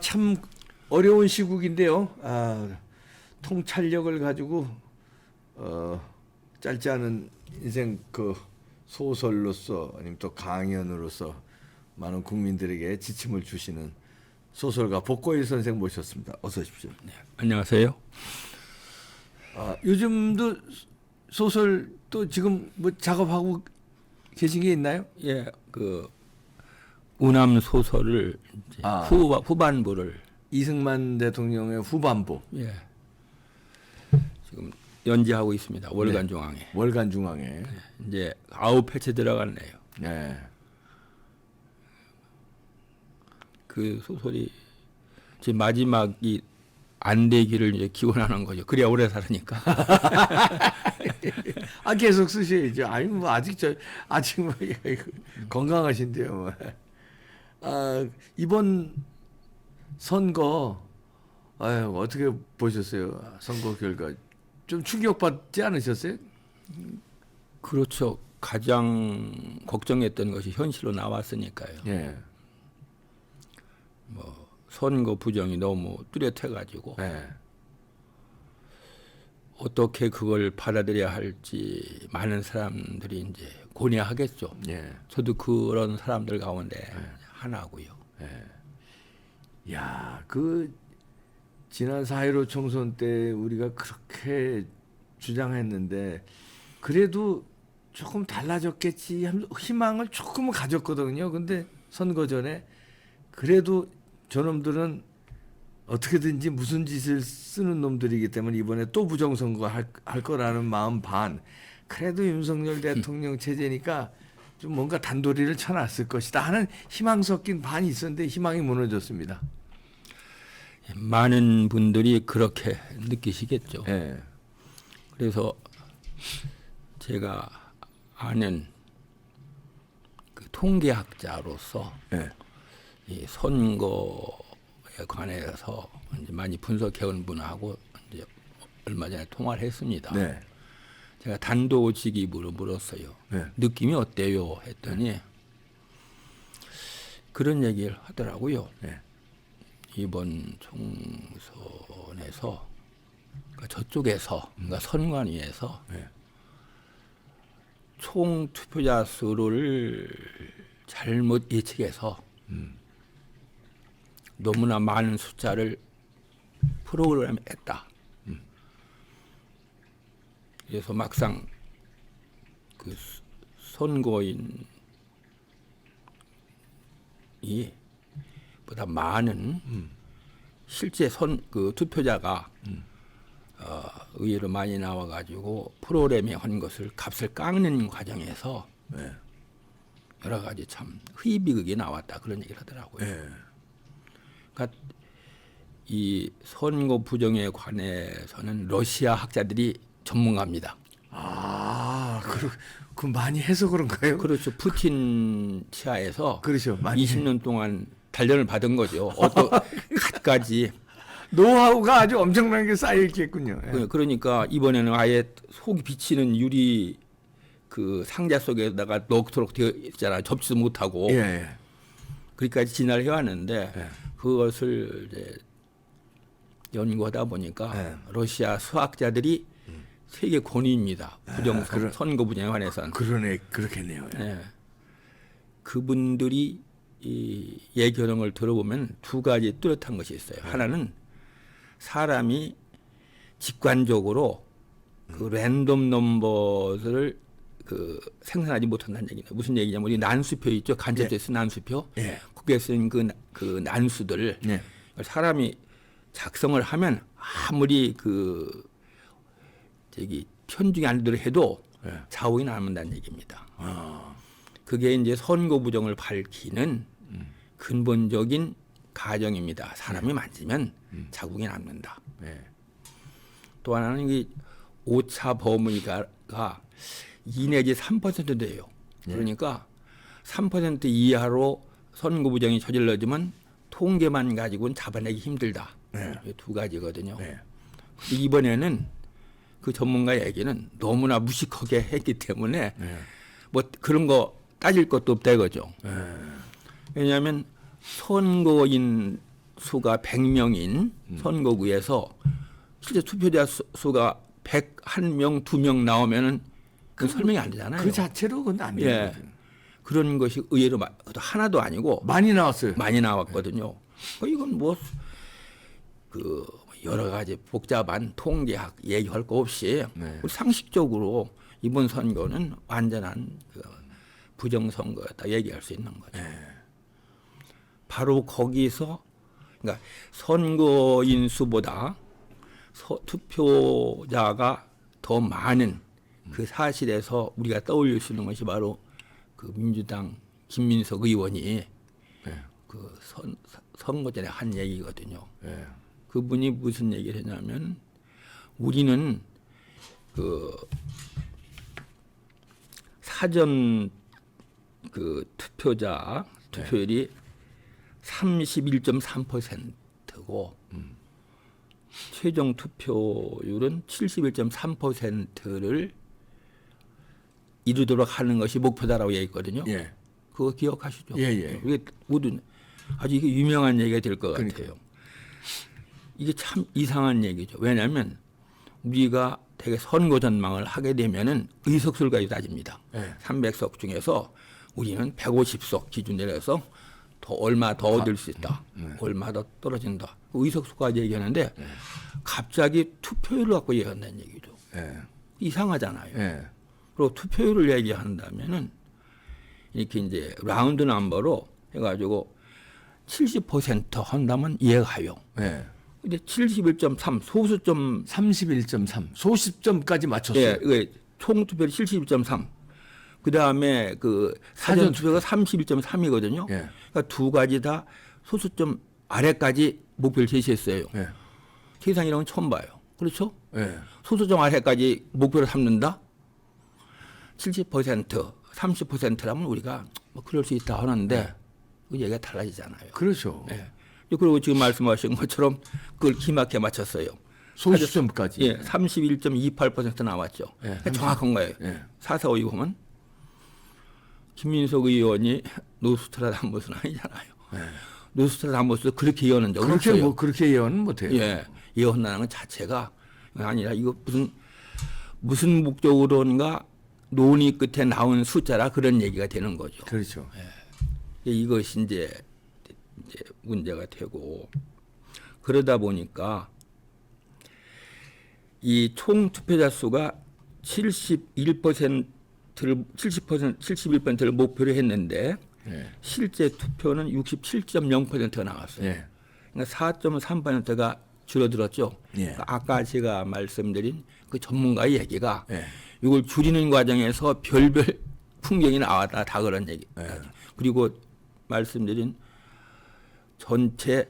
참 어려운 시국인데요. 통찰력을 가지고 짧지 않은 인생 그 소설로서 아니면 또 강연으로서 많은 국민들에게 지침을 주시는 소설가 복고일 선생 모셨습니다. 어서 오십시오. 네, 안녕하세요. 요즘도 소설 또 지금 뭐 작업하고 계신 게 있나요? 예, 그 우남 소설을 이제 후반부를 이승만 대통령의 후반부. 예, 지금 연재하고 있습니다. 월간 중앙에. 월간 중앙에. 이제 9회째 들어갔네요. 네. 그 소설이 제 마지막이 안 되기를 이제 기원하는 거죠. 그래야 오래 살으니까. 계속 쓰셔야죠. 아니 뭐 아직 뭐 건강하신데요. 뭐. 이번 선거 어떻게 보셨어요? 선거 결과 좀 충격받지 않으셨어요? 그렇죠. 가장 걱정했던 것이 현실로 나왔으니까요. 예. 뭐 선거 부정이 너무 뚜렷해가지고 예. 어떻게 그걸 받아들여야 할지 많은 사람들이 이제 고뇌하겠죠. 예. 저도 그런 사람들 가운데 하나고요. 야, 그 지난 4.15 총선 때 우리가 그렇게 주장했는데 그래도 조금 달라졌겠지 하면서 희망을 조금은 가졌거든요. 근데 선거 전에 그래도 저놈들은 어떻게든지 무슨 짓을 쓰는 놈들이기 때문에 이번에 또 부정선거 할 거라는 마음 반. 그래도 윤석열 대통령 체제니까 좀 뭔가 단도리를 쳐놨을 것이다 하는 희망 섞인 반이 있었는데 희망이 무너졌습니다. 많은 분들이 그렇게 느끼시겠죠. 예. 그래서 제가 아는 그 통계학자로서 예. 이 선거에 관해서 이제 많이 분석해온 분하고 이제 얼마 전에 통화를 했습니다. 네. 제가 단도직입으로 물었어요. 네. 느낌이 어때요? 했더니 그런 얘기를 하더라고요. 네. 이번 총선에서 그러니까 저쪽에서 그러니까 선관위에서 네. 총 투표자 수를 잘못 예측해서 너무나 많은 숫자를 프로그램했다. 그래서 막상 그 선거인이 보다 많은 실제 그 투표자가 의외로 많이 나와가지고 프로그램에 한 것을 값을 깎는 과정에서 네. 여러 가지 참 희비극이 나왔다 그런 얘기를 하더라고요. 네. 그러니까 이 선거 부정에 관해서는 러시아 학자들이 전문가입니다. 그 많이 해서 그런가요? 그렇죠. 푸틴 치하에서 그렇죠. 많이 20년 동안 단련을 받은 거죠. 어떤 갖가지. 노하우가 아주 엄청나게 쌓여 있겠군요. 예. 그러니까 이번에는 아예 속이 비치는 유리 그 상자 속에다가 넣도록 되어 있잖아요. 접지도 못하고. 예. 그렇게까지 진화를 해왔는데 예. 그것을 이제 연구하다 보니까 러시아 수학자들이 세계 권위입니다. 선거 부정에 관해서는. 그렇겠네요. 예. 네. 그분들이 이 얘기하는 걸 들어보면 두 가지 뚜렷한 것이 있어요. 하나는 사람이 직관적으로 그 랜덤 넘버를 그 생산하지 못한다는 얘기입니다. 무슨 얘기냐면 우리 난수표 있죠. 간접적으로 쓴 난수표. 예. 거기에 쓴 그 난수들 예. 사람이 작성을 하면 아무리 편중이 안 되도록 해도 자국이 남는다는 얘기입니다. 그게 이제 선거 부정을 밝히는 근본적인 가정입니다. 사람이 만지면 자국이 남는다. 또 하나는 이 오차 범위가 2 내지 3% 돼요. 그러니까 3% 이하로 선거 부정이 저질러지면 통계만 가지고는 잡아내기 힘들다. 이 두 가지거든요. 이번에는 그 전문가 얘기는 너무나 무식하게 했기 때문에 뭐 그런 거 따질 것도 없다 이거죠. 왜냐하면 선거인 수가 100명인 선거구에서 실제 투표자 수가 101명, 2명 나오면은 그 설명이 안 되잖아요. 그 자체로 그건 안 돼요. 예. 그런 것이 의외로 하나도 아니고 많이 나왔어요. 많이 나왔거든요. 이건 뭐 그 여러 가지 복잡한 통계학 얘기할 거 없이 네. 우리 상식적으로 이번 선거는 완전한 그 부정선거였다 얘기할 수 있는 거죠. 바로 거기서 그러니까 선거인 수보다 투표자가 더 많은 그 사실에서 우리가 떠올릴 수 있는 것이 바로 그 민주당 김민석 의원이 그 선거 전에 한 얘기거든요. 그분이 무슨 얘기를 했냐면 우리는 그 사전 그 투표율이 31.3%고 최종 투표율은 71.3%를 이루도록 하는 것이 목표다라고 얘기했거든요. 예. 그거 기억하시죠? 예, 예. 이게 모두 아주 이게 유명한 얘기가 될 것 같아요. 그러니까요. 이게 참 이상한 얘기죠. 왜냐하면 우리가 되게 선거 전망을 하게 되면은 의석수를 따집니다. 예. 300석 중에서 우리는 150석 기준으로 해서 더 얼마 더 얻을 수 있다. 얼마 더 떨어진다. 의석수까지 얘기하는데 갑자기 투표율을 갖고 얘기한다는 얘기죠. 이상하잖아요. 그리고 투표율을 얘기한다면은 이렇게 이제 라운드 넘버로 해가지고 70% 한다면 이해가 가요. 근데 71.3 소수점 31.3 소수점까지 맞췄어요. 예, 총 투표율이 71.3. 그 다음에 그 사전 투표가 31.3이거든요. 예. 그러니까 두 가지 다 소수점 아래까지 목표를 제시했어요. 세상 이런 건 처음 봐요. 그렇죠? 소수점 아래까지 목표를 삼는다? 70%, 30%라면 우리가 뭐 그럴 수 있다 하는데 그 얘기가 달라지잖아요. 그렇죠. 그리고 지금 말씀하신 것처럼 그걸 기막히게 맞췄어요. 소수점까지. 예, 31.28% 나왔죠. 그러니까 정확한 거예요. 4452 보면 김민석 의원이 노스트라다무스는 아니잖아요. 노스트라다무스도 그렇게 예언한 적은 그렇게 없어요. 뭐 그렇게 예언은 못해요. 예, 예언하는 것 자체가 아니라 이거 무슨 목적으로인가 논의 끝에 나온 숫자라 그런 얘기가 되는 거죠. 그렇죠. 이것이 이제 문제가 되고 그러다 보니까 이 총 투표자 수가 71%를 목표로 했는데 실제 투표는 67.0%가 나왔어요. 그러니까 4.3%가 줄어들었죠. 그러니까 아까 제가 말씀드린 그 전문가의 얘기가 이걸 줄이는 과정에서 별별 풍경이 나왔다 다 그런 얘기. 그리고 말씀드린 전체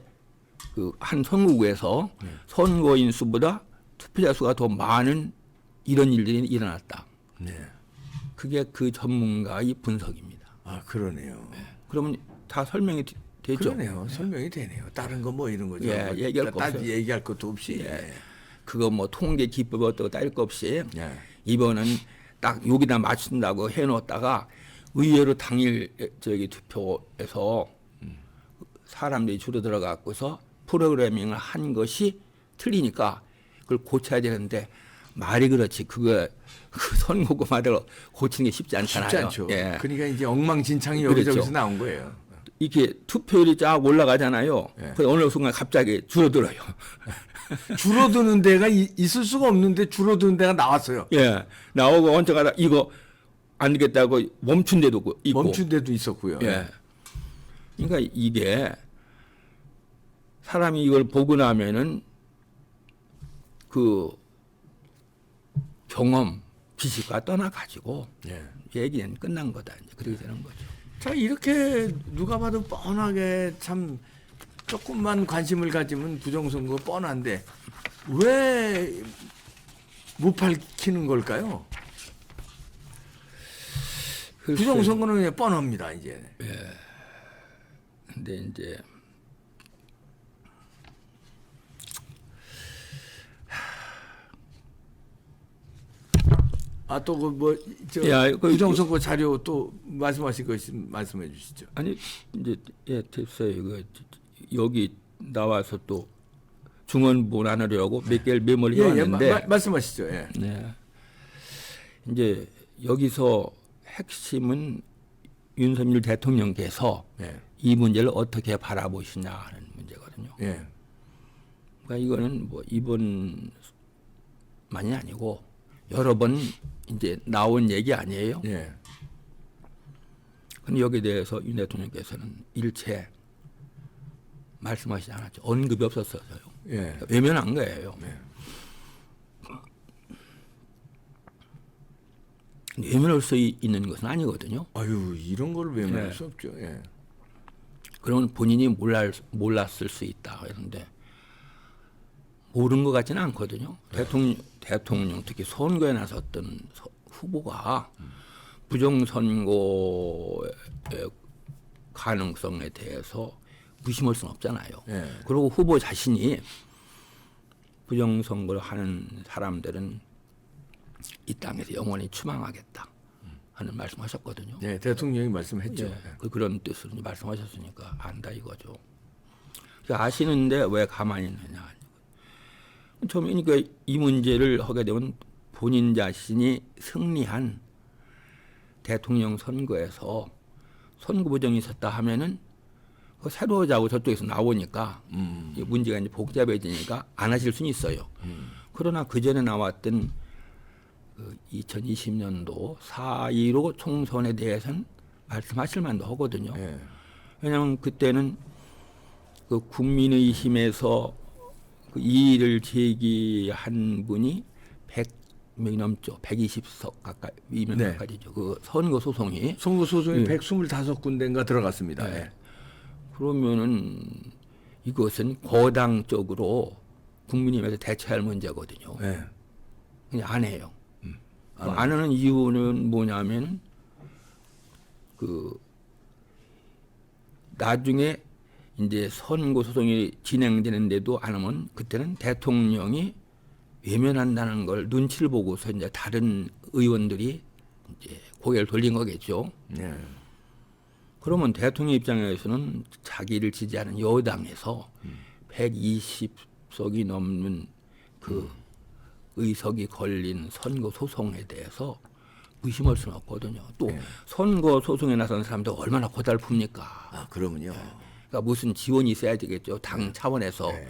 그 한 선거구에서 선거인 수보다 투표자 수가 더 많은 이런 일들이 일어났다. 그게 그 전문가의 분석입니다. 아 그러네요. 그러면 다 설명이 되죠. 그러네요. 설명이 되네요. 다른 거 뭐 이런 거죠. 예, 얘기할 거 없어요. 얘기할 것도 없이. 그거 뭐 통계 기법 어떻고 따질 거 없이 이번은 딱 여기다 맞춘다고 해놓았다가 의외로 당일 저기 투표에서 사람들이 줄어들어 갖고서 프로그래밍을 한 것이 틀리니까 그걸 고쳐야 되는데 말이 그렇지 그 선거구마다 고치는 게 쉽지 않잖아요. 쉽지 않죠. 예. 그러니까 이제 엉망진창이 그렇죠. 여기저기서 나온 거예요. 이게 투표율이 쫙 올라가잖아요. 그 어느 순간 갑자기 줄어들어요. 줄어드는 데가 있을 수가 없는데 줄어드는 데가 나왔어요. 예, 나오고 언제가다 이거 안 되겠다고 멈춘 데도 있고. 멈춘 데도 있었고요. 예. 그러니까 이게 사람이 이걸 보고 나면은 그 경험, 지식과 떠나가지고 얘기는 끝난 거다. 이제 그렇게 되는 거죠. 자 이렇게 누가 봐도 뻔하게 참 조금만 관심을 가지면 부정선거 뻔한데 왜 못 밝히는 걸까요? 부정선거는 그냥 뻔합니다 이제. 근데 이제 아 또 그 뭐 저 부정선거 자료 또 말씀하실 거 있으면 말씀해 주시죠. 아니 이제 됐어요. 이거 여기 나와서 또 중언부언 안 하려고 몇 개를 메모를 예, 해왔는데 말씀하시죠. 예. 네. 이제 여기서 핵심은 윤석열 대통령께서 예. 이 문제를 어떻게 바라보시냐 하는 문제거든요. 예. 그러니까 이거는 뭐 이번만이 아니고 여러 번 이제 나온 얘기 아니에요. 예. 근데 여기에 대해서 윤 대통령께서는 일체 말씀하시지 않았죠. 언급이 없었어요. 예. 외면한 거예요. 외면할 수 있는 것은 아니거든요. 아유, 이런 걸 외면할 예. 수 없죠. 예. 그러면 본인이 몰랐을 수 있다. 그런데 모르는 것 같지는 않거든요. 대통령 특히 선거에 나섰던 후보가 부정선거의 가능성에 대해서 무심할 수는 없잖아요. 예. 그리고 후보 자신이 부정선거를 하는 사람들은 이 땅에서 영원히 추방하겠다 하는 말씀하셨거든요. 네, 대통령이 말씀했죠. 예, 그런 뜻으로 말씀하셨으니까 안다 이거죠. 아시는데 왜 가만히 있느냐. 처음에 그러니까 이 문제를 하게 되면 본인 자신이 승리한 대통령 선거에서 선거 부정이 있었다 하면은 그 새로 자고 저쪽에서 나오니까 문제가 이제 복잡해지니까 안 하실 수는 있어요. 그러나 그 전에 나왔던 그 2020년도 4.15 총선에 대해서는 말씀하실 만도 하거든요. 예. 왜냐하면 그때는 그 국민의힘에서 그 이의를 제기한 분이 100명이 넘죠. 120석 가까이, 2명 네. 가까이죠. 그 선거 소송이. 선거 소송이 예. 125군데인가 들어갔습니다. 네. 예. 그러면은 이것은 거당적으로 국민의힘에서 대처할 문제거든요. 예. 그냥 안 해요. 안 하는 이유는 뭐냐면 그 나중에 이제 선거 소송이 진행되는데도 안 하면 그때는 대통령이 외면한다는 걸 눈치를 보고서 이제 다른 의원들이 이제 고개를 돌린 거겠죠. 예. 그러면 대통령 입장에서는 자기를 지지하는 여당에서 120석이 넘는 그 의석이 걸린 선거 소송에 대해서 의심할 수는 없거든요. 또 선거 소송에 나선 사람들 얼마나 고달픕니까? 아, 그러면요. 그러니까 무슨 지원이 있어야 되겠죠. 당 차원에서. 네.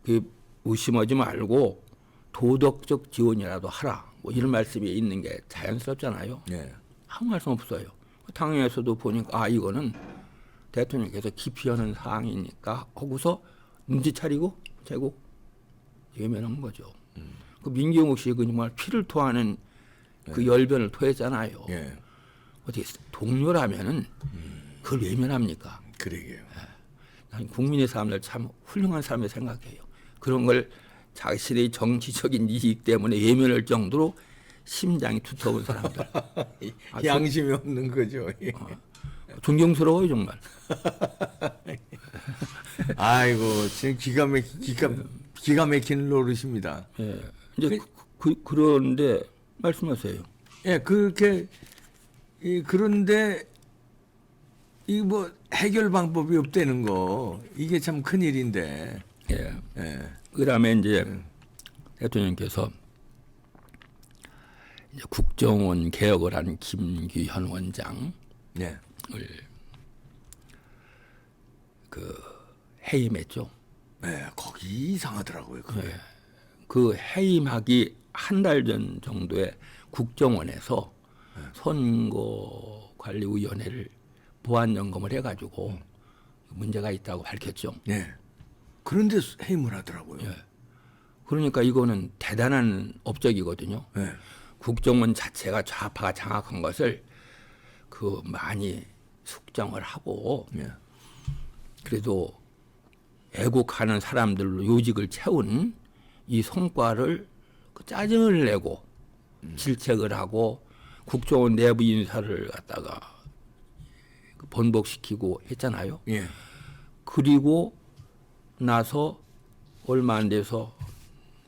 그 의심하지 말고 도덕적 지원이라도 하라. 뭐 이런 말씀이 있는 게 자연스럽잖아요. 예. 아무 말씀 없어요. 당에서도 보니까 아 이거는 대통령께서 기피하는 사항이니까 하고서 눈치 차리고 제국 외면한 거죠. 그 민경욱 씨 그 정말 피를 토하는 그 열변을 토했잖아요. 예. 어떻게 동료라면은 그걸 외면합니까? 그러게요. 난 국민의 사람들 참 훌륭한 사람을 생각해요. 그런 걸 자신의 정치적인 이익 때문에 외면할 정도로 심장이 두터운 사람들. 양심이 없는 거죠. 예. 존경스러워요 정말. 아이고, 지금 기가 막힌 노릇입니다. 예. 이제 그런데 말씀하세요. 예, 그렇게 그런데 이 뭐 해결 방법이 없다는 거 이게 참 큰 일인데. 예. 예. 그다음에 이제 대통령께서 이제 국정원 개혁을 한 김규현 원장을 예. 그 해임했죠. 예, 거기 이상하더라고요. 그게. 예. 그 해임하기 한 달 전 정도에 국정원에서 선거관리위원회를 보안 점검을 해가지고 문제가 있다고 밝혔죠. 예. 그런데 해임을 하더라고요. 예. 그러니까 이거는 대단한 업적이거든요. 예. 국정원 자체가 좌파가 장악한 것을 그 많이 숙정을 하고 예. 그래도 애국하는 사람들로 요직을 채운 이 성과를 그 짜증을 내고 질책을 하고 국정원 내부 인사를 갖다가 번복시키고 했잖아요. 예. 그리고 나서 얼마 안 돼서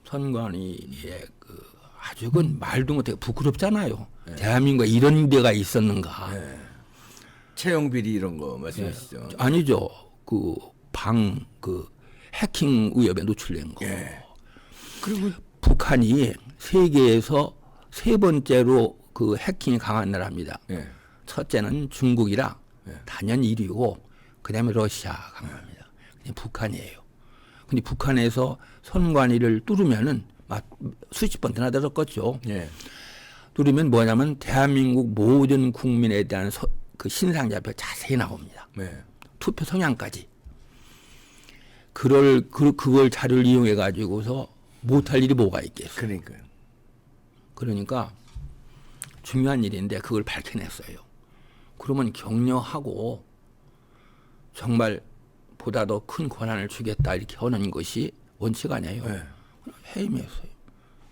선관위의 그 아주 그 말도 못해 부끄럽잖아요. 대한민국에 이런 데가 있었는가? 채용 비리 이런 거 말씀하시죠. 아니죠. 그 그 해킹 위협에 노출된 거. 예. 그리고 북한이 세계에서 세 번째로 그 해킹이 강한 나라입니다. 예. 첫째는 중국이랑 예. 단연 1위고 그다음에 러시아 강합니다. 그냥 북한이에요. 근데 북한에서 선관위를 뚫으면은 막 수십 번 드나들었겠죠. 예. 뚫으면 뭐냐면 대한민국 모든 국민에 대한 그 신상자표 자세히 나옵니다. 네. 투표 성향까지. 그걸 자료를 이용해 가지고서 못할 일이 뭐가 있겠어요. 그러니까요. 그러니까 중요한 일인데 그걸 밝혀냈어요. 그러면 격려하고 정말 보다 더 큰 권한을 주겠다 이렇게 하는 것이 원칙 아니에요. 네. 해임했어요.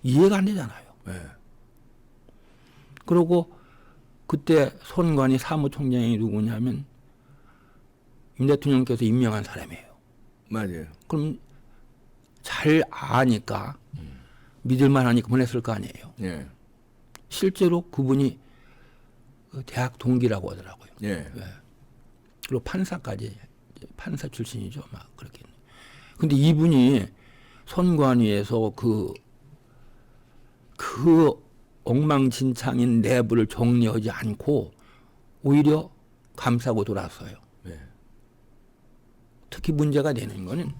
이해가 안 되잖아요. 네. 그리고 그때 선관위 사무총장이 누구냐면 윤 대통령께서 임명한 사람이에요. 맞아요. 그럼 잘 아니까 믿을만 하니까 보냈을 거 아니에요. 예. 실제로 그분이 대학 동기라고 하더라고요. 예. 그리고 판사까지 판사 출신이죠. 막 그렇게. 근데 이분이 선관위에서 그 엉망진창인 내부를 정리하지 않고 오히려 감싸고 돌았어요. 예. 특히 문제가 되는 거는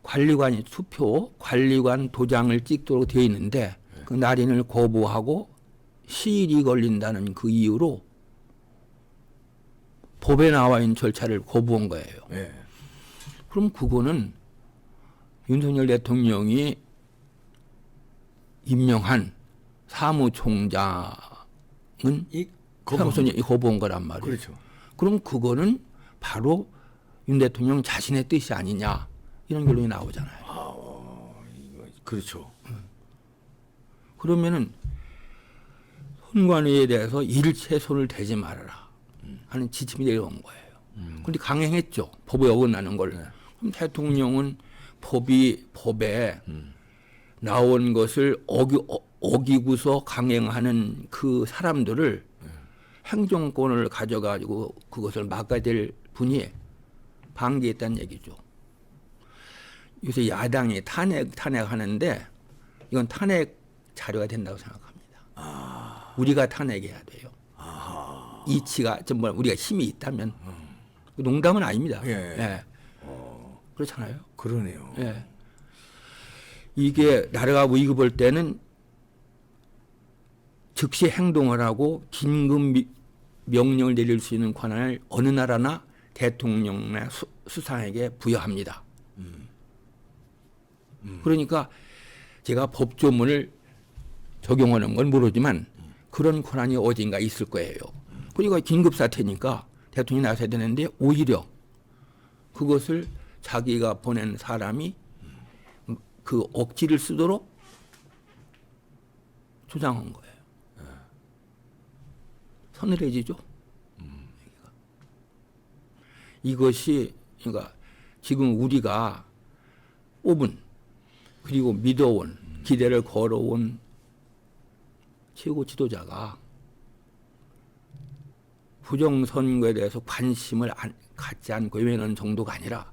관리관이 관리관 도장을 찍도록 되어 있는데 그 날인을 거부하고 시일이 걸린다는 그 이유로 법에 나와 있는 절차를 거부한 거예요. 예. 그럼 그거는 윤석열 대통령이 임명한 사무총장은 사무총장이 거부한 거란 말이에요. 그렇죠. 그럼 그거는 바로 윤 대통령 자신의 뜻이 아니냐 이런 결론이 나오잖아요. 그렇죠. 그러면은 선관위에 대해서 일체 손을 대지 말아라 하는 지침이 내려온 거예요. 그런데 강행했죠. 법에 어긋나는 걸. 네. 그럼 대통령은 법에 나온 것을 어기고서 강행하는 그 사람들을 행정권을 가져가지고 그것을 막아야 될 분이 방기했다는 얘기죠. 요새 야당이 탄핵하는데 이건 탄핵 자료가 된다고 생각합니다. 우리가 탄핵해야 돼요. 이치가 정말 우리가 힘이 있다면 농담은 아닙니다. 예. 예. 그렇잖아요. 그러네요. 예. 이게 나라가 위급할 때는 즉시 행동을 하고 긴급 명령을 내릴 수 있는 권한을 어느 나라나 대통령이나 수상에게 부여합니다. 그러니까 제가 법조문을 적용하는 건 모르지만 그런 권한이 어딘가 있을 거예요. 그러니까 긴급 사태니까 대통령이 나서야 되는데 오히려 그것을 자기가 보낸 사람이 그 억지를 쓰도록 조장한 거예요. 서늘해지죠. 이것이 그러니까 지금 우리가 뽑은 그리고 믿어온 기대를 걸어온 최고 지도자가 부정선거에 대해서 관심을 갖지 않고 외면하는 정도가 아니라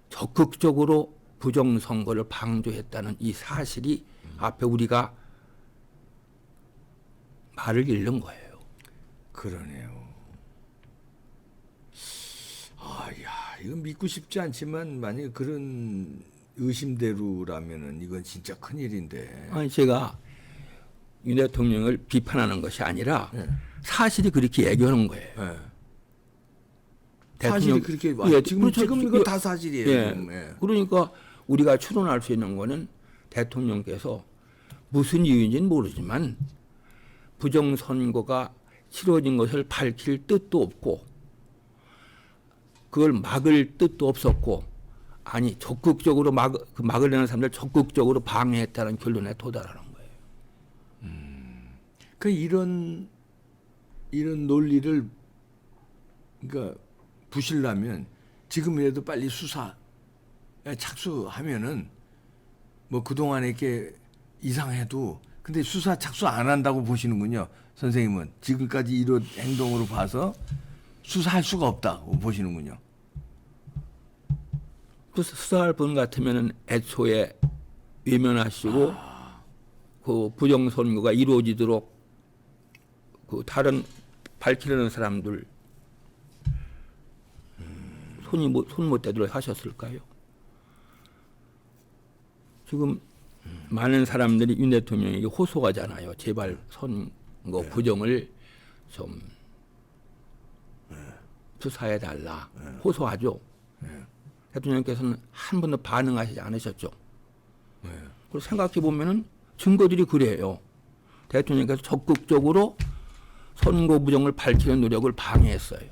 적극적으로 부정선거를 방조했다는 이 사실이 앞에 우리가 말을 잃는 거예요. 그러네요. 이건 믿고 싶지 않지만 만약에 그런 의심대로라면은 이건 진짜 큰일인데. 아니 제가 윤 대통령을 비판하는 것이 아니라 예. 사실이 그렇게 얘기하는 거예요. 예. 사실이 그렇게 예, 지금 그렇죠. 지금 이거 다 사실이에요. 예. 지금. 예. 그러니까 우리가 추론할 수 있는 거는 대통령께서 무슨 이유인지는 모르지만 부정선거가 치러진 것을 밝힐 뜻도 없고 그걸 막을 뜻도 없었고 아니 적극적으로 막으려는 사람들 적극적으로 방해했다는 결론에 도달하는 거예요. 그 이런 논리를 그러니까 부실라면 지금이라도 빨리 수사에 착수하면은 뭐 그동안에 이렇게 이상해도 근데 수사 착수 안 한다고 보시는군요. 선생님은 지금까지 이런 행동으로 봐서 수사할 수가 없다 보시는군요. 수사할 분 같으면은 애초에 외면하시고 그 부정선거가 이루어지도록 그 다른 밝히려는 사람들 손 못 대도록 하셨을까요? 지금 많은 사람들이 윤 대통령에게 호소하잖아요. 제발 선거 부정을 좀 수사해 달라. 호소하죠. 대통령께서는 한 번도 반응하시지 않으셨죠. 그리고 생각해 보면은 증거들이 그래요. 대통령께서 적극적으로 선거 부정을 밝히는 노력을 방해했어요.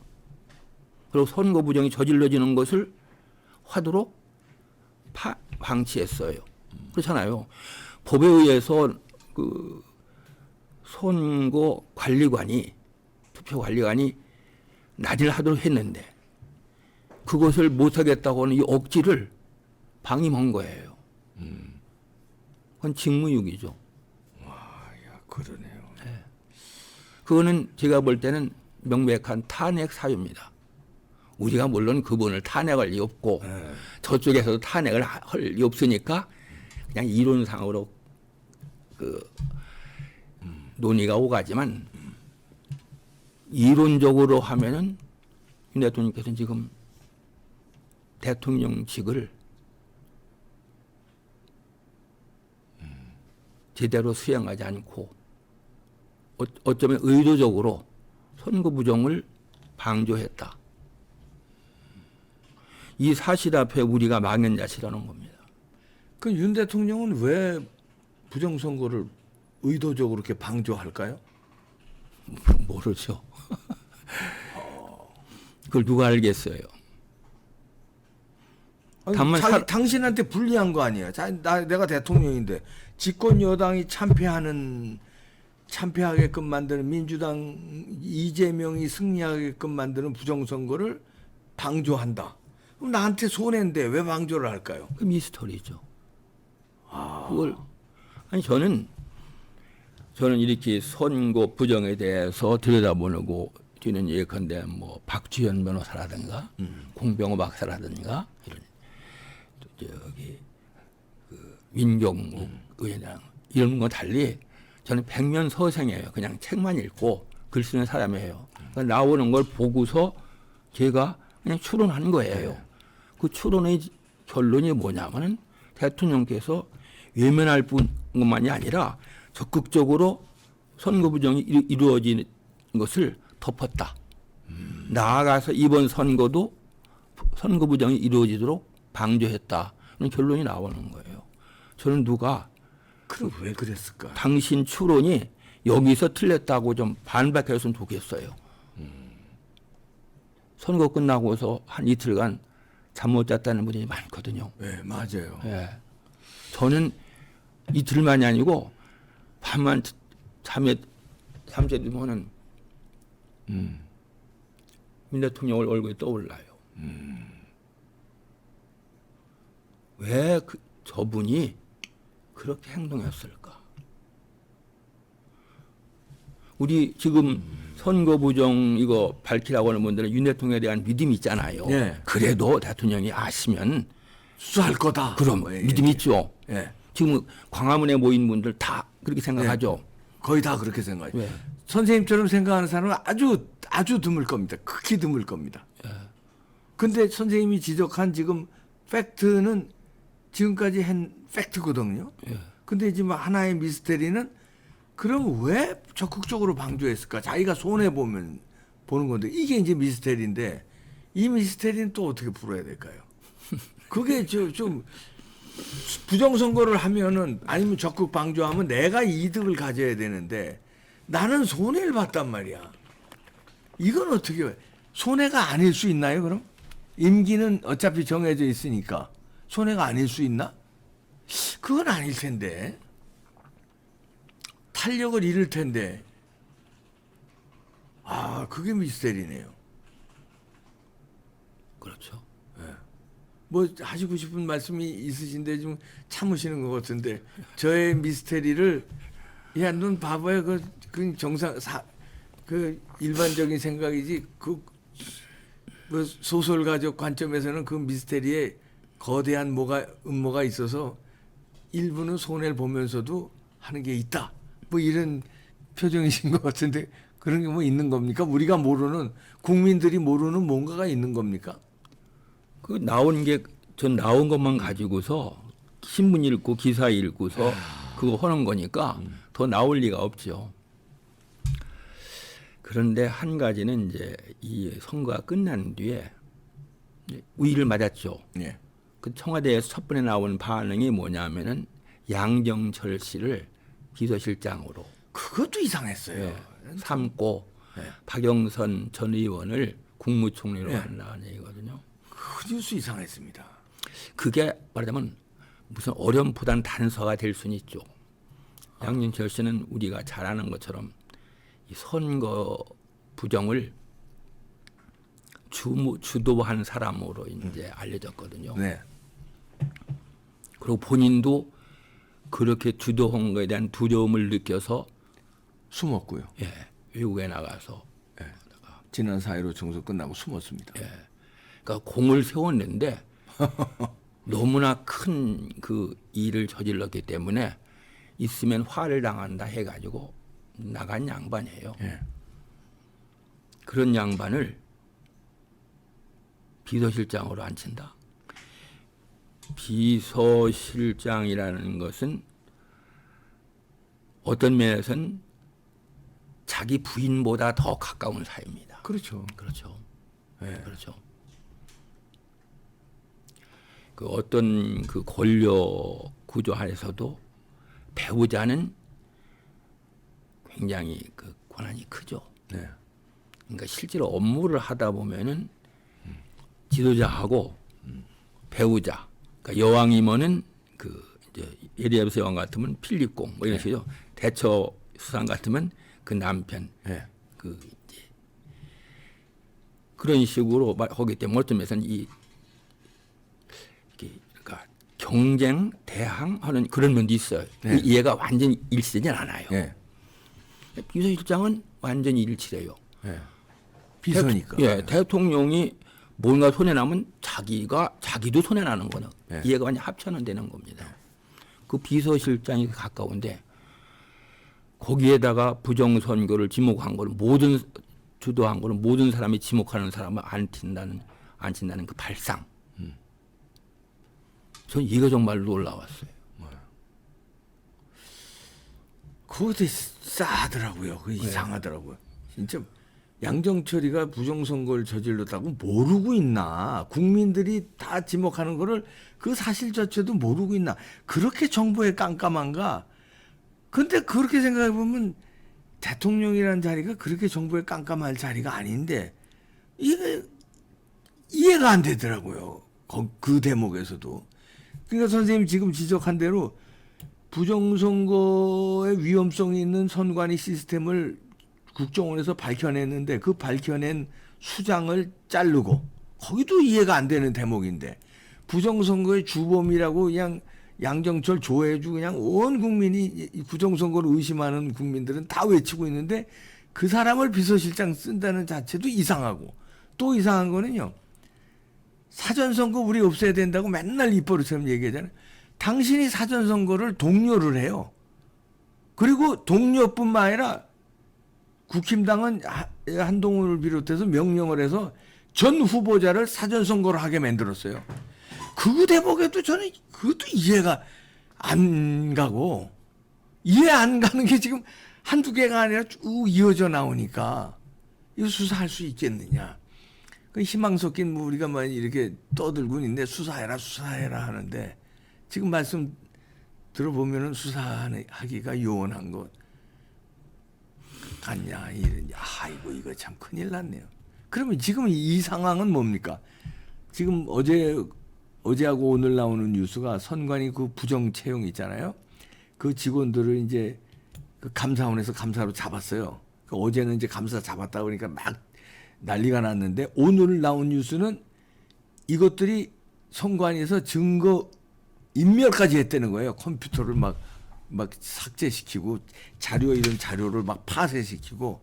그리고 선거 부정이 저질러지는 것을 화두로 방치했어요. 그렇잖아요. 법에 의해서 그 선거 관리관이 투표 관리관이 낮을 하도록 했는데 그것을 못하겠다고 하는 이 억지를 방임한 거예요. 그건 직무유기죠. 야, 그러네요. 그거는 제가 볼 때는 명백한 탄핵 사유입니다. 우리가 물론 그분을 탄핵할 리 없고 저쪽에서도 탄핵을 할 리 없으니까 그냥 이론상으로 그 논의가 오가지만 이론적으로 하면은 윤 대통령께서는 지금 대통령직을 제대로 수행하지 않고 어쩌면 의도적으로 선거 부정을 방조했다. 이 사실 앞에 우리가 망연자실하는 겁니다. 그 윤 대통령은 왜 부정선거를 의도적으로 이렇게 방조할까요? 모르죠. 그걸 누가 알겠어요. 아니, 다만 당신한테 불리한 거 아니에요. 내가 대통령인데 집권 여당이 참패하게끔 만드는 민주당 이재명이 승리하게끔 만드는 부정선거를 방조한다. 그럼 나한테 손해인데 왜 방조를 할까요? 그 미스터리죠. 그걸 아니 저는 이렇게 선거 부정에 대해서 들여다보고 저는 예컨대 뭐 박주현 변호사라든가 공병호 박사라든가 이런 저기 그 민경욱 의원이랑 이런 거 달리 저는 백면서생이에요. 그냥 책만 읽고 글 쓰는 사람이에요. 그러니까 나오는 걸 보고서 제가 그냥 추론한 거예요. 그 추론의 결론이 뭐냐면은 대통령께서 외면할 뿐만이 아니라 적극적으로 선거 부정이 이루어진 것을 덮었다. 나아가서 이번 선거도 선거 부정이 이루어지도록 방조했다는 결론이 나오는 거예요. 저는 누가 그럼 왜 그랬을까? 당신 추론이 여기서 틀렸다고 좀 반박했으면 좋겠어요. 선거 끝나고서 한 이틀간 잠 못 잤다는 분이 많거든요. 네, 맞아요. 예. 저는 이틀만이 아니고 밤만 잠새 들면은 민 대통령 얼굴이 떠올라요. 왜 저분이 그렇게 행동했을까? 우리 지금 선거 부정 이거 밝히라고 하는 분들은 윤 대통령에 대한 믿음이 있잖아요. 예. 그래도 대통령이 아시면 수사할 거다. 그럼 믿음이 있죠. 예. 지금 광화문에 모인 분들 다 그렇게 생각하죠. 거의 다 그렇게 생각해요. 왜? 선생님처럼 생각하는 사람은 아주 드물 겁니다. 극히 드물 겁니다. 근데 선생님이 지적한 지금 팩트는 지금까지 한 팩트거든요. 근데 지금 하나의 미스테리는 그럼 왜 적극적으로 방조했을까? 자기가 손해 보는 건데 이게 이제 미스테리인데 이 미스테리는 또 어떻게 풀어야 될까요? 그게 좀 부정선거를 하면은 아니면 적극 방조하면 내가 이득을 가져야 되는데 나는 손해를 봤단 말이야. 이건 어떻게 손해가 아닐 수 있나요? 그럼 임기는 어차피 정해져 있으니까 손해가 아닐 수 있나? 그건 아닐 텐데 탄력을 잃을 텐데 그게 미스테리네요. 그렇죠. 뭐 하시고 싶은 말씀이 있으신데 좀 참으시는 것 같은데 저의 미스테리를 야, 넌 바보야. 그 정상 그 일반적인 생각이지. 그 뭐 소설가적 관점에서는 그 미스테리에 거대한 음모가 있어서 일부는 손해를 보면서도 하는 게 있다. 뭐 이런 표정이신 것 같은데 그런 게 뭐 있는 겁니까? 우리가 모르는 국민들이 모르는 뭔가가 있는 겁니까? 그 나온 것만 가지고서 신문 읽고 기사 읽고서 그거 하는 거니까 더 나올 리가 없죠. 그런데 한 가지는 이제 이 선거가 끝난 뒤에 우위를 맞았죠. 예. 그 청와대에서 첫 번에 나온 반응이 뭐냐면은 양정철 씨를 비서실장으로 그것도 이상했어요. 예, 삼고 예. 박영선 전 의원을 국무총리로 예. 한다는 얘기거든요. 그 뉴스 이상했습니다. 그게 말하자면 무슨 어렴풋한 단서가 될 수는 있죠. 양정철 씨는 우리가 잘 아는 것처럼 이 선거 부정을 주도한 사람으로 이제 알려졌거든요. 네. 그리고 본인도 그렇게 주도한 것에 대한 두려움을 느껴서 숨었고요. 예, 외국에 나가서 지난 4.15 총선 끝나고 숨었습니다. 예, 그러니까 공을 세웠는데 너무나 큰 그 일을 저질렀기 때문에 있으면 화를 당한다 해가지고 나간 양반이에요. 예. 그런 양반을 비서실장으로 앉힌다. 비서실장이라는 것은 어떤 면에서는 자기 부인보다 더 가까운 사이입니다. 그렇죠. 그렇죠. 예. 그렇죠. 그 어떤 그 권력 구조 안에서도 배우자는 굉장히 그 권한이 크죠. 네. 그러니까 실제로 업무를 하다 보면은 지도자하고 배우자, 그러니까 여왕이면은 그 이제 에리자베스 여왕 같으면 필립공 뭐 이런 식이죠. 대처 수상 같으면 그 남편, 예. 그 이제 그런 식으로 하기 때문에 어떤 면에서는 그러니까 경쟁 대항하는 그런 면도 있어요. 네. 얘가 완전히 일치되진 않아요. 예. 비서실장은 완전히 일치돼요. 예. 비서니까. 대통령이 뭔가 손해 나면 자기도 손해 나는 거는 네. 이해가 완전 합쳐는 되는 겁니다. 그 비서실장이 가까운데 거기에다가 부정선거를 지목한 거는 주도한 거는 모든 사람이 지목하는 사람을 안 친다는 그 발상. 전 이거 정말 놀라웠어요. 그거 되게 싸하더라고요. 그 이상하더라고요. 진짜 양정철이가 부정선거를 저질렀다고 모르고 있나. 국민들이 다 지목하는 거를 그 사실 자체도 모르고 있나. 그렇게 정보에 깜깜한가. 근데 그렇게 생각해 보면 대통령이라는 자리가 그렇게 정보에 깜깜할 자리가 아닌데 이게 이해가 안 되더라고요. 그 대목에서도. 그러니까 선생님 지금 지적한 대로 부정선거의 위험성이 있는 선관위 시스템을 국정원에서 밝혀냈는데 그 밝혀낸 수장을 자르고 거기도 이해가 안 되는 대목인데 부정선거의 주범이라고 그냥 양정철 조혜주 그냥 온 국민이 이 부정선거를 의심하는 국민들은 다 외치고 있는데 그 사람을 비서실장 쓴다는 자체도 이상하고 또 이상한 거는요. 사전선거 우리 없애야 된다고 맨날 입버릇처럼 얘기하잖아요. 당신이 사전선거를 독려를 해요. 그리고 독려뿐만 아니라 국힘당은 한동훈을 비롯해서 명령을 해서 전 후보자를 사전선거로 하게 만들었어요. 그 대목에도 저는 그것도 이해가 안 가고 이해 안 가는 게 지금 한두 개가 아니라 쭉 이어져 나오니까 이거 수사할 수 있겠느냐. 그 희망 섞인 뭐 우리가 막 이렇게 떠들고 있는데 수사해라 하는데 지금 말씀 들어보면은 수사하기가 요원한 것 같냐 이런 아이고 이거 참 큰일 났네요. 그러면 지금 이 상황은 뭡니까? 지금 어제하고 오늘 나오는 뉴스가 선관위 그 부정 채용 있잖아요. 그 직원들을 이제 그 감사원에서 감사로 잡았어요. 그 어제는 이제 감사 잡았다 그러니까 막 난리가 났는데 오늘 나온 뉴스는 이것들이 선관위에서 증거 인멸까지 했다는 거예요. 컴퓨터를 막 삭제시키고 이런 자료를 막 파쇄시키고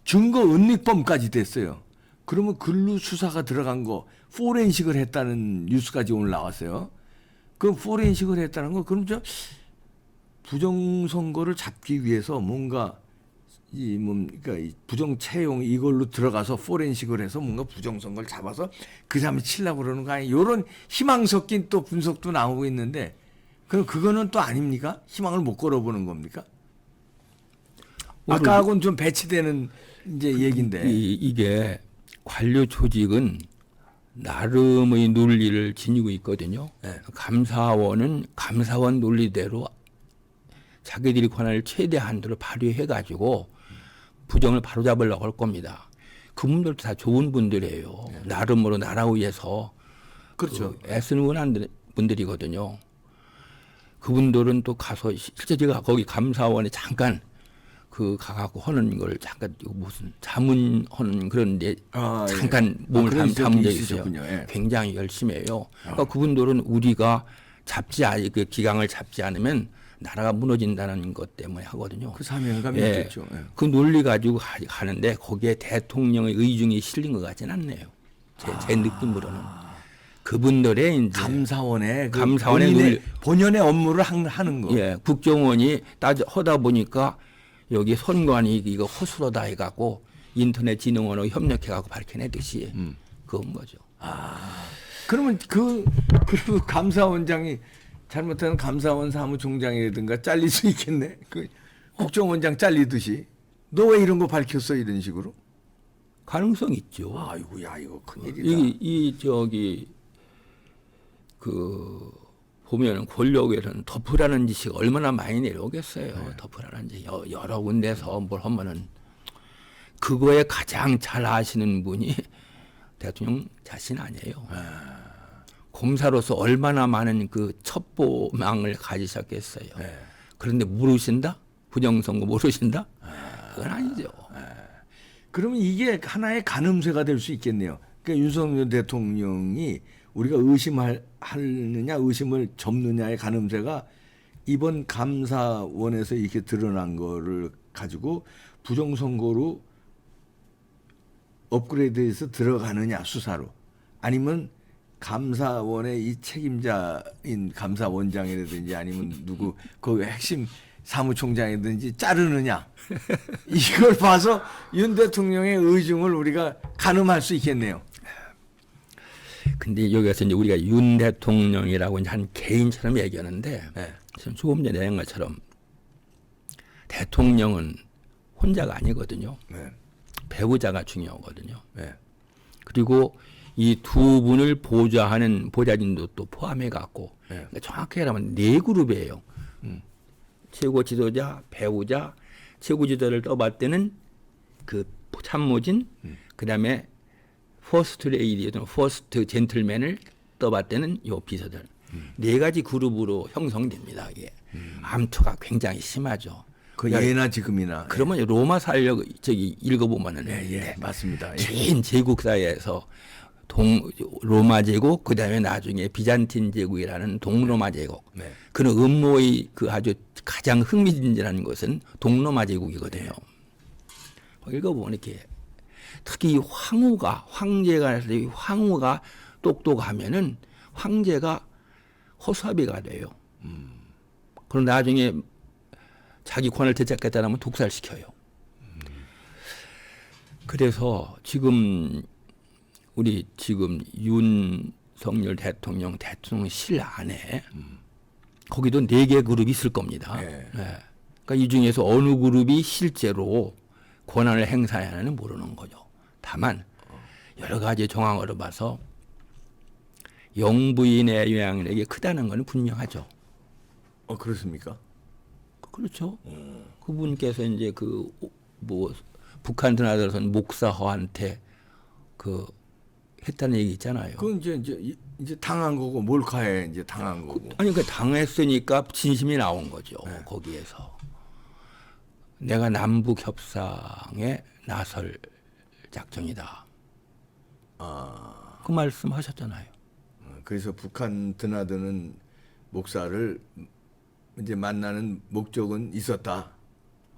증거 은닉범까지 됐어요. 그러면 근로 수사가 들어간 거 포렌식을 했다는 뉴스까지 오늘 나왔어요. 그 포렌식을 했다는 거 그럼 저 부정선거를 잡기 위해서 뭔가 이 뭡니까 이 부정 채용 이걸로 들어가서 포렌식을 해서 뭔가 부정선거를 잡아서 그 사람이 치려고 그러는 거 아니에요? 이런 희망 섞인 또 분석도 나오고 있는데 그럼 그거는 또 아닙니까? 희망을 못 걸어보는 겁니까? 아까하고는 좀 배치되는 이제 얘기인데 이게 관료 조직은 나름의 논리를 지니고 있거든요. 네. 감사원은 감사원 논리대로 자기들이 권한을 최대 한도로 발휘해 가지고 부정을 바로잡으려고 할 겁니다. 그분들도 다 좋은 분들이에요. 나름으로 나라 위해서 그렇죠. 애쓰는 분들이거든요. 그분들은 또 가서 실제 제가 거기 감사원에 잠깐 그 가갖고 하는 걸 잠깐 무슨 자문하는 그런데 잠깐 몸을 담은 적이 있어요. 예. 굉장히 열심히 해요. 그러니까 그분들은 우리가 그 기강을 잡지 않으면 나라가 무너진다는 것 때문에 하거든요. 그 사명감이 예. 있겠죠. 예. 그 논리 가지고 가는데 거기에 대통령의 의중이 실린 것 같지는 않네요. 제 느낌으로는. 그분들의 이제 감사원의 감사원의 본연의 업무를 하는 거. 예, 국정원이 하다 보니까 여기 선관위 이거 허술하다 해갖고 인터넷진흥원하고 협력해갖고 밝혀내듯이 그건 거죠. 그러면 그 감사원장이 잘못하면 감사원 사무총장이라든가 잘릴 수 있겠네. 그 국정원장 잘리듯이 너 왜 이런 거 밝혔어 이런 식으로? 가능성 있죠. 아이고야 이거 큰일이다. 이 저기 그 보면은 권력에는 덮으라는 짓이 얼마나 많이 내려오겠어요. 네. 덮으라는 짓 여러 군데서 뭘 하면은 그거에 가장 잘 아시는 분이 대통령 자신 아니에요. 검사로서 얼마나 많은 그 첩보망을 가지셨겠어요. 네. 그런데 모르신다? 부정선거 모르신다? 그건 아니죠. 그러면 이게 하나의 가늠쇠가 될 수 있겠네요. 그러니까 윤석열 대통령이 우리가 의심하느냐 의심을 접느냐의 가늠쇠가 이번 감사원에서 이렇게 드러난 거를 가지고 부정선거로 업그레이드해서 들어가느냐 수사로 아니면 감사원의 이 책임자인 감사원장이라든지 아니면 누구 그 핵심 사무총장이든지 자르느냐 이걸 봐서 윤 대통령의 의중을 우리가 가늠할 수 있겠네요. 근데 여기서 이제 우리가 윤 대통령이라고 이제 한 개인처럼 얘기하는데 네. 지금 조금 전에 얘기한 것처럼 대통령은 혼자가 아니거든요. 네. 배우자가 중요하거든요. 네. 그리고 이 두 분을 보좌하는 보좌진도 또 포함해 갖고 그러니까 정확히 말하면 네 그룹이에요. 최고 지도자, 배우자, 최고 지도자를 떠봤을 때는 그 참모진, 그다음에 퍼스트 레이디, 퍼스트 젠틀맨을 떠봤을 때는 요 비서들. 네 가지 그룹으로 형성됩니다. 이게 암투가 굉장히 심하죠. 그 예나 지금이나. 그러면 로마 살력 저기 읽어보면은 예, 맞습니다. 예. 긴 제국사에서 로마 제국 그다음에 나중에 비잔틴 제국이라는 동로마 제국. 네. 그는 음모의 그 아주 가장 흥미진진한 것은 동로마 제국이거든요. 읽어보면 이렇게 특히 황제가 똑똑하면은 황제가 허수아비가 돼요. 그럼 나중에 자기 권을 되찾겠다면 독살시켜요. 그래서 우리 지금 윤석열 대통령실 안에 거기도 4개 그룹이 있을 겁니다. 네. 네. 그러니까 이 중에서 어느 그룹이 실제로 권한을 행사하느냐는 모르는 거죠. 다만 여러 가지 정황으로 봐서 영부인의 영향력이 크다는 것은 분명하죠. 그렇습니까? 그렇죠. 그분께서 이제 북한 드나들어선 목사한테 했다는 얘기 있잖아요. 그건 이제 당한 거고 몰카에 이제 당한 거고. 아니 그 당했으니까 진심이 나온 거죠. 거기에서 내가 남북 협상에 나설 작정이다. 그 말씀하셨잖아요. 그래서 북한 드나드는 목사를 이제 만나는 목적은 있었다.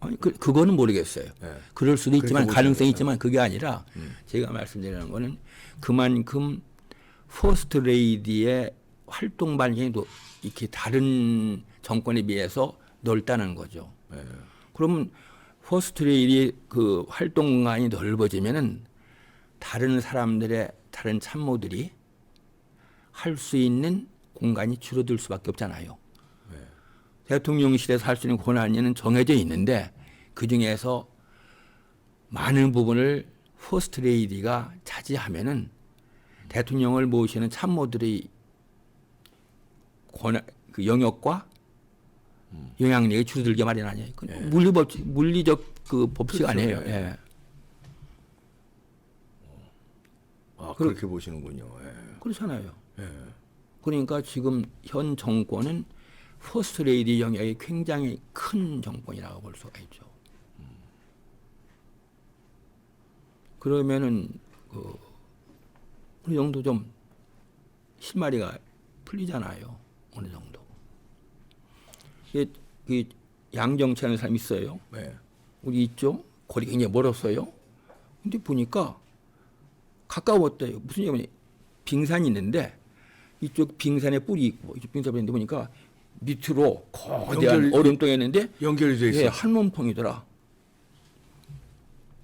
아니, 그거는 모르겠어요. 예. 그럴 수도 있지만 그렇게 가능성이 보시는 있지만 그게 아니라 제가 말씀드리는 거는 그만큼 퍼스트 레이디의 활동 반경이 이렇게 다른 정권에 비해서 넓다는 거죠. 예. 그러면 퍼스트 레이디의 그 활동 공간이 넓어지면은 다른 사람들의 다른 참모들이 할 수 있는 공간이 줄어들 수밖에 없잖아요. 대통령실에서 할 수 있는 권한이 정해져 있는데 그 중에서 많은 부분을 퍼스트 레이디가 차지하면은 대통령을 모시는 참모들의 권한, 그 영역과 영향력이 줄어들게 마련하냐. 물리적 그 법칙 그렇죠. 아니에요. 예. 예. 아, 그렇게 보시는군요. 예. 그렇잖아요. 예. 그러니까 지금 현 정권은 퍼스트 레이디 영역이 굉장히 큰 정권이라고 볼 수가 있죠. 그러면은 어느 정도 좀 실마리가 풀리잖아요. 어느 정도. 그 양정치하는 사람이 있어요. 네. 우리 이쪽 거리 굉장히 멀었어요. 근데 보니까 가까웠대요. 무슨 얘기냐면 빙산이 있는데 이쪽 빙산에 뿔이 있고 이쪽 빙산에 있는데 보니까 밑으로 거대한 얼음덩이 있는데 연결이 돼 있어요. 예, 한 몸통이더라.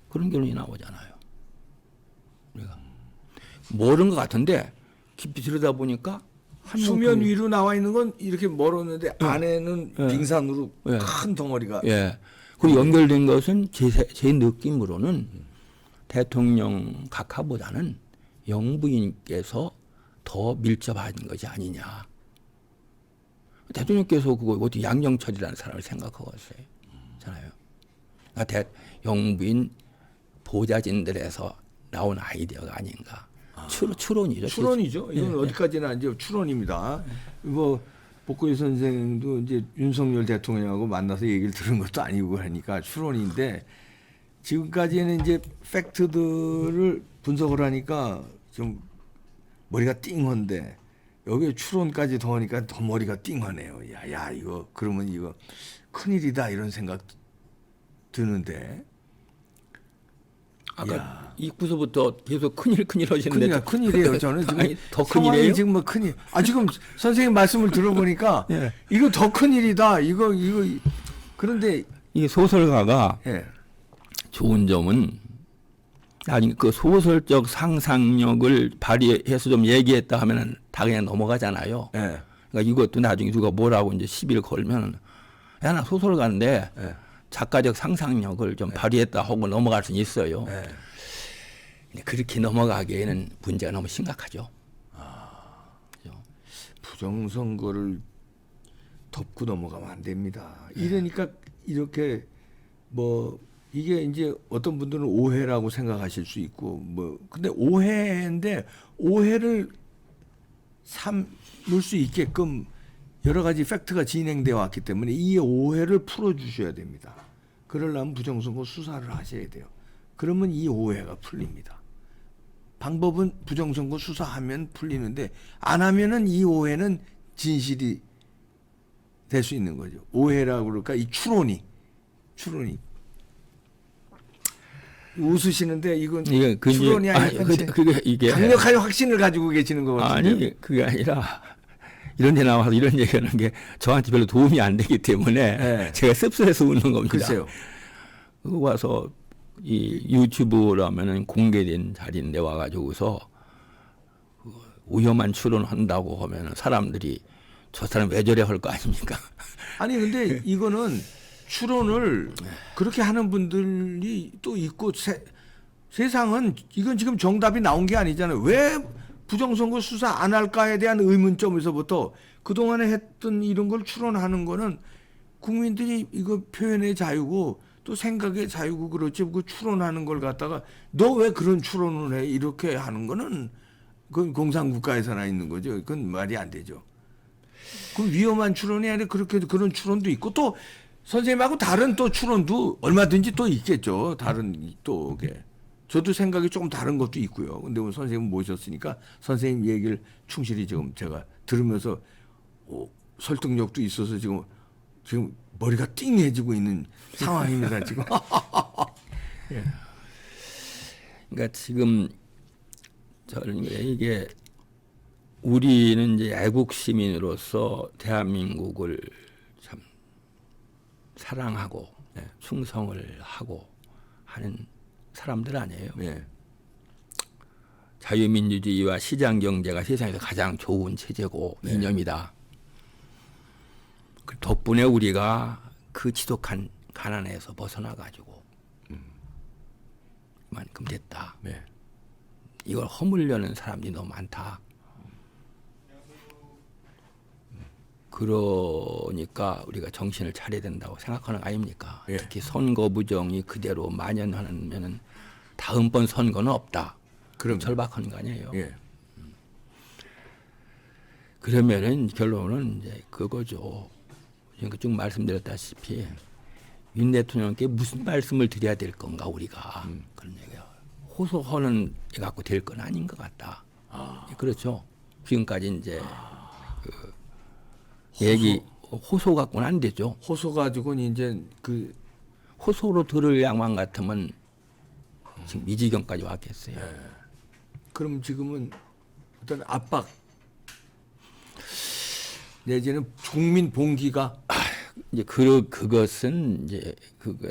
그런 결론이 나오잖아요. 우리가 모르는 것 같은데 깊이 들여다보니까 한 수면 몸통이- 위로 나와 있는 건 이렇게 멀었는데 안에는 예. 빙산으로 예. 큰 덩어리가. 예. 그리고 연결된 것은 제 느낌으로는 대통령 각하보다는 영부인께서 더 밀접한 것이 아니냐. 대통령께서 그거 어디 양정철이라는 사람을 생각하고 있어요. 잖아요. 그러니까 영부인 보좌진들에서 나온 아이디어가 아닌가. 추론이죠. 추론이죠. 이건 예, 어디까지나 이제 추론입니다. 뭐 복고일 선생도 이제 윤석열 대통령하고 만나서 얘기를 들은 것도 아니고 하니까 추론인데 지금까지는 이제 팩트들을 분석을 하니까 좀 머리가 띵한데 여기에 추론까지 더하니까 더 머리가 띵하네요. 야 이거 그러면 이거 큰일이다 이런 생각 드는데. 아까 입구서부터 계속 큰일 하시는데 큰일이에요. 저는 지금 아니, 더 상황이 큰일이에요? 지금 뭐 큰일. 지금 선생님 말씀을 들어보니까 예. 이거 더 큰일이다. 이거 그런데 이 소설가가 예. 좋은 점은 나중에 그 소설적 상상력을 발휘해서 좀 얘기했다 하면은 다 그냥 넘어가잖아요. 예. 그러니까 이것도 나중에 누가 뭐라고 이제 시비를 걸면 야, 나 소설가인데 예. 작가적 상상력을 좀 발휘했다 하고 넘어갈 수는 있어요. 예. 근데 그렇게 넘어가기에는 문제가 너무 심각하죠. 그죠? 부정선거를 덮고 넘어가면 안 됩니다. 이러니까 이렇게 뭐 이게 이제 어떤 분들은 오해라고 생각하실 수 있고 뭐 근데 오해인데 오해를 삼을 수 있게끔 여러 가지 팩트가 진행되어 왔기 때문에 이 오해를 풀어주셔야 됩니다. 그러려면 부정선거 수사를 하셔야 돼요. 그러면 이 오해가 풀립니다. 방법은 부정선거 수사하면 풀리는데 안 하면은 이 오해는 진실이 될 수 있는 거죠. 오해라고 그럴까? 이 추론이 웃으시는데 이건 이게 추론이 아니라 그게 이게 강력한 확신을 가지고 계시는 것 같은데. 아니 그게 아니라 이런 데 나와서 이런 얘기하는 게 저한테 별로 도움이 안 되기 때문에 네. 제가 씁쓸해서 웃는 겁니다. 글쎄요. 그거 와서 이 유튜브라면은 공개된 자리인데 와가지고서 그 위험한 추론한다고 하면은 사람들이 저 사람 왜 저래 할 거 아닙니까? 아니 근데 이거는 추론을 그렇게 하는 분들이 또 있고 세상은 이건 지금 정답이 나온 게 아니잖아요. 왜 부정선거 수사 안 할까에 대한 의문점에서부터 그동안에 했던 이런 걸 추론하는 거는 국민들이 이거 표현의 자유고 또 생각의 자유고 그렇지 그 추론하는 걸 갖다가 너 왜 그런 추론을 해 이렇게 하는 거는 그건 공산국가에서나 있는 거죠. 그건 말이 안 되죠. 그 위험한 추론이 아니라 그렇게 그런 추론도 있고 또 선생님하고 다른 또 추론도 얼마든지 또 있겠죠. 다른 또 게. 저도 생각이 조금 다른 것도 있고요. 근데 오늘 선생님 모셨으니까 선생님 얘기를 충실히 지금 제가 들으면서 설득력도 있어서 지금 지금 머리가 띵해지고 있는 상황입니다. 지금. 그러니까 지금 저는 이게 우리는 이제 애국 시민으로서 대한민국을 참 사랑하고 충성을 하고 하는 사람들 아니에요. 네. 자유민주주의와 시장 경제가 세상에서 가장 좋은 체제고 이념이다. 그 덕분에 우리가 그 지독한 가난에서 벗어나 가지고 그만큼 됐다. 네. 이걸 허물려는 사람들이 너무 많다. 그러니까 우리가 정신을 차려야 된다고 생각하는 거 아닙니까? 예. 특히 선거 부정이 그대로 만연하면은 다음번 선거는 없다. 그럼 절박한 거 아니에요. 예. 그러면은 결론은 이제 그거죠. 지금 쭉 말씀드렸다시피 윤 대통령께 무슨 말씀을 드려야 될 건가 우리가 그런 얘기야. 호소하는 게 갖고 될 건 아닌 것 같다. 그렇죠. 지금까지 이제 그 얘기 호소 갖고는 안 되죠. 호소 가지고는 이제 그 호소로 들을 양반 같으면 지금 이 지경까지 왔겠어요. 그럼 지금은 어떤 압박 내지는 국민 봉기가 이제 그것은 이제 그거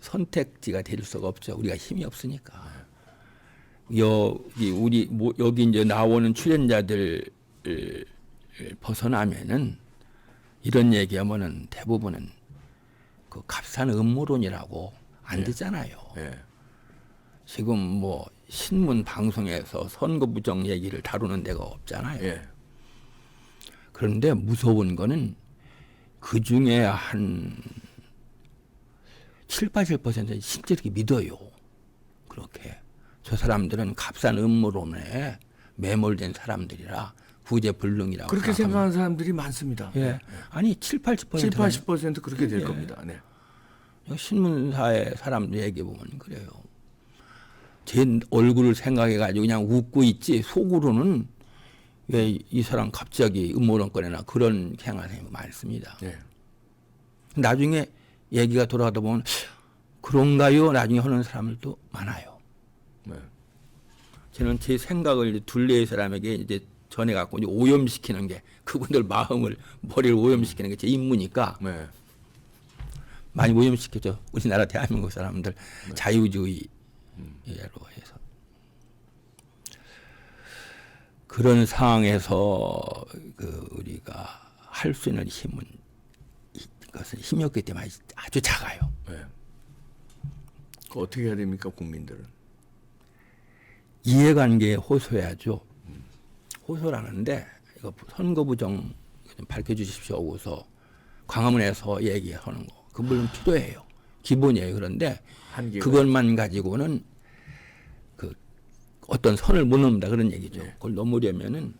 선택지가 될 수가 없죠. 우리가 힘이 없으니까. 여기 이제 나오는 출연자들 벗어나면은 이런 얘기하면은 대부분은 그 값싼 음모론이라고 안 듣잖아요. 예. 지금 뭐 신문 방송에서 선거 부정 얘기를 다루는 데가 없잖아요. 예. 그런데 무서운 거는 그 중에 한 7, 80%는 실제 이렇게 믿어요. 그렇게. 저 사람들은 값싼 음모론에 매몰된 사람들이라 구제불능이라고 그렇게 생각합니다. 생각하는 사람들이 많습니다. 예. 아니 7, 80%. 7, 80% 그렇게 될 예. 겁니다. 네. 신문사의 사람들 얘기 보면 그래요. 제 얼굴을 생각해가지고 그냥 웃고 있지 속으로는 왜 이 사람 갑자기 음모론 꺼내나 그런 생각이 많습니다. 예. 나중에 얘기가 돌아가다 보면 그런가요? 나중에 하는 사람들도 많아요. 네. 저는 제 생각을 이제 둘레의 사람에게 이제 전해갖고 이제 오염시키는 게 그분들 마음을 머리를 오염시키는 게 제 임무니까 네. 많이 오염시켰죠. 우리나라 대한민국 사람들 자유주의로 해서 그런 상황에서 그 우리가 할 수 있는 힘은 그것은 힘이 없기 때문에 아주 작아요. 네. 그 어떻게 해야 됩니까, 국민들은? 이해관계에 호소해야죠. 호소라는데 이거 선거 부정 좀 밝혀주십시오 하고서 광화문에서 얘기하는 거. 그 물론 필요해요. 기본이에요. 그런데 한계가 그것만 가지고는 그 어떤 선을 못 넘는다 그런 얘기죠. 네. 그걸 넘으려면은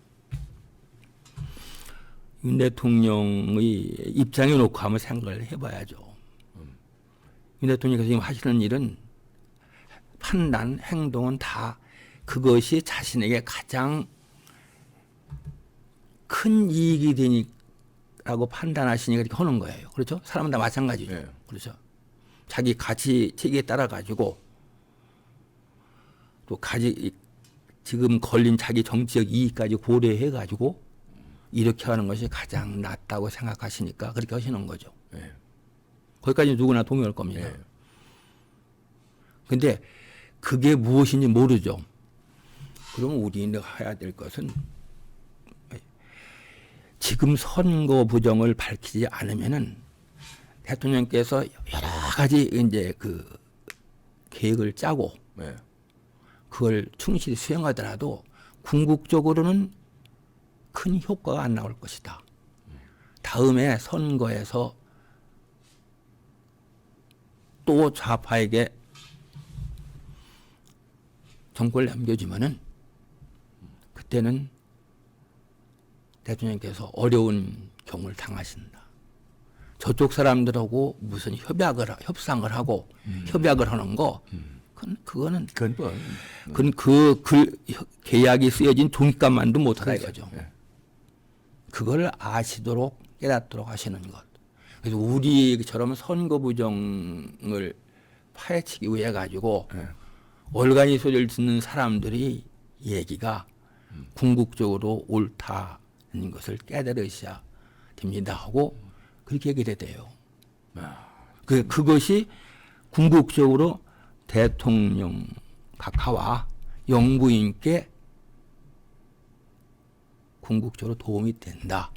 윤 대통령의 입장에 놓고 한번 생각을 해봐야죠. 윤 대통령께서 지금 하시는 일은 판단, 행동은 다 그것이 자신에게 가장 큰 이익이 되니라고 판단하시니까 이렇게 하는 거예요. 그렇죠? 사람은 다 마찬가지죠. 네. 그렇죠? 자기 가치 체계에 따라 가지고 또 지금 걸린 자기 정치적 이익까지 고려해 가지고 이렇게 하는 것이 가장 낫다고 생각하시니까 그렇게 하시는 거죠. 네. 거기까지 누구나 동의할 겁니다. 네. 근데 그게 무엇인지 모르죠. 그럼 우리가 해야 될 것은 지금 선거 부정을 밝히지 않으면은 대통령께서 여러 가지 이제 그 계획을 짜고 네. 그걸 충실히 수행하더라도 궁극적으로는 큰 효과가 안 나올 것이다. 다음에 선거에서 또 좌파에게 정권을 넘겨주면은 그때는 대통령께서 어려운 경우를 당하신다. 저쪽 사람들하고 무슨 협상을 하고 협약을 하는 거, 그거는 그건 뭐 그 계약이 쓰여진 돈값만도 못하다 그렇죠. 이거죠. 네. 그걸 아시도록 깨닫도록 하시는 것. 그래서 우리처럼 선거 부정을 파헤치기 위해 가지고 네. 얼간이 소리를 듣는 사람들이 얘기가 궁극적으로 옳다는 것을 깨달으셔야 됩니다 하고 그렇게 얘기를 해요. 그것이 궁극적으로 대통령 각하와 영부인께 궁극적으로 도움이 된다.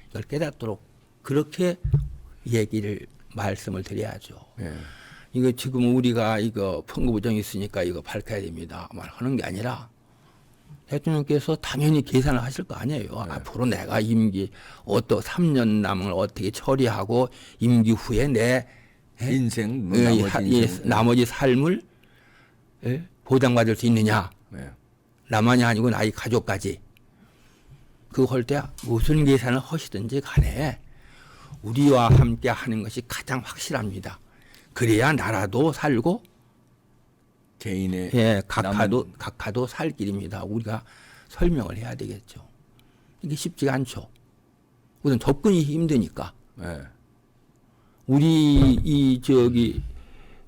이걸 깨닫도록 그렇게 얘기를 말씀을 드려야죠. 예. 이거 지금 우리가 이거 선거 부정이 있으니까 이거 밝혀야 됩니다. 말하는 게 아니라 대통령께서 당연히 계산을 하실 거 아니에요. 앞으로 내가 임기 3년 남은 걸 어떻게 처리하고 임기 후에 내 인생 뭐 예, 나머지 인생. 나머지 삶을 예, 보장받을 수 있느냐. 예. 나만이 아니고 나의 가족까지. 그거 할 때 무슨 계산을 하시든지 간에 우리와 함께 하는 것이 가장 확실합니다. 그래야 나라도 살고 개인의 예, 각하도 살 길입니다. 우리가 설명을 해야 되겠죠. 이게 쉽지가 않죠. 우선 접근이 힘드니까. 예. 우리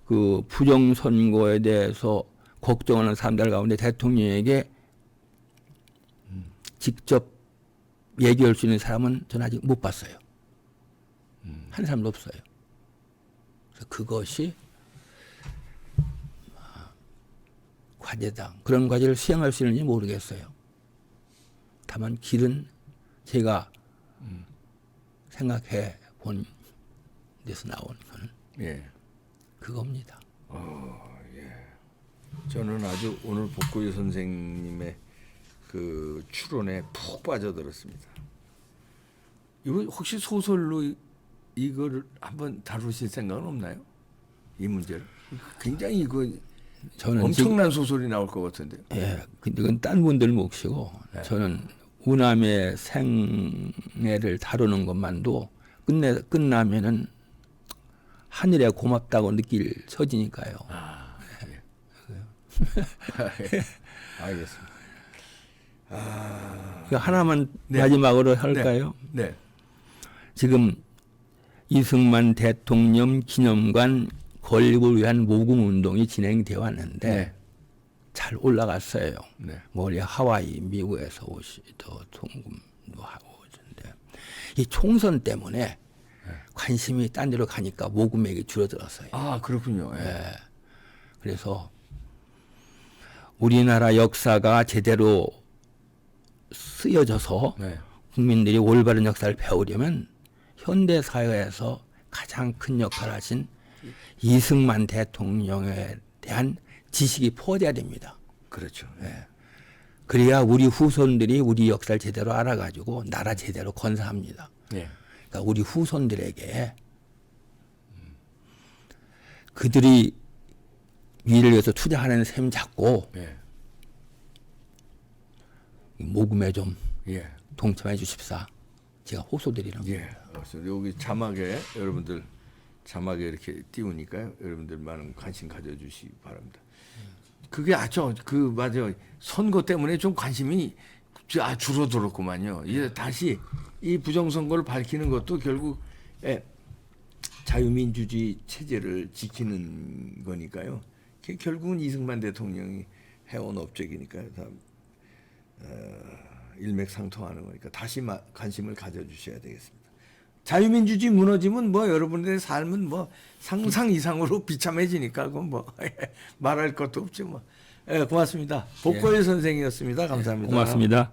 그 부정 선거에 대해서 걱정하는 사람들 가운데 대통령에게 직접 얘기할 수 있는 사람은 저는 아직 못 봤어요. 한 사람도 없어요. 그래서 그것이 과제다. 그런 과제를 수행할 수 있는지 모르겠어요. 다만 길은 제가 생각해 본 데서 나온 거는 예. 그겁니다. 저는 아주 오늘 복고일 선생님의 그 추론에 푹 빠져들었습니다. 이거 혹시 소설로 이거를 한번 다루실 생각은 없나요? 이 문제를 굉장히 이거 저는 엄청난 소설이 나올 것 같은데요. 예, 근데 그건 딴 분들 몫이고 저는 우남의 생애를 다루는 것만도 끝나면은 하늘에 고맙다고 느낄 처지니까요. 알겠습니다. 그 하나만 마지막으로 할까요? 네. 지금 이승만 대통령 기념관 건립을 위한 모금 운동이 진행되어 왔는데 네. 잘 올라갔어요. 네. 멀리 하와이, 미국에서 오시도 송금도 하고 오는데 이 총선 때문에 관심이 딴 데로 가니까 모금액이 줄어들었어요. 아 그렇군요. 예. 예. 그래서 우리나라 역사가 제대로 쓰여져서 네. 국민들이 올바른 역사를 배우려면 현대 사회에서 가장 큰 역할을 하신 이승만 대통령에 대한 지식이 포함돼야 됩니다. 그렇죠. 예. 그래야 우리 후손들이 우리 역사를 제대로 알아가지고 나라 제대로 건사합니다. 예. 그러니까 우리 후손들에게 그들이 미래를 위해서 투자하는 셈 잡고 예. 모금에 좀 예. 동참해 주십사. 제가 호소드리는 예. 그래서 여기 자막에 여러분들 자막에 이렇게 띄우니까요. 여러분들 많은 관심 가져주시기 바랍니다. 그게 맞아요. 선거 때문에 좀 관심이 줄어들었구만요. 이제 다시 이 부정선거를 밝히는 것도 결국 자유민주주의 체제를 지키는 거니까요. 결국은 이승만 대통령이 해온 업적이니까 다 일맥상통하는 거니까 다시 관심을 가져주셔야 되겠습니다. 자유민주주의 무너지면 뭐 여러분들의 삶은 뭐 상상 이상으로 비참해지니까 그건 뭐 말할 것도 없죠 뭐. 예, 고맙습니다. 복고일 선생이었습니다. 감사합니다. 고맙습니다.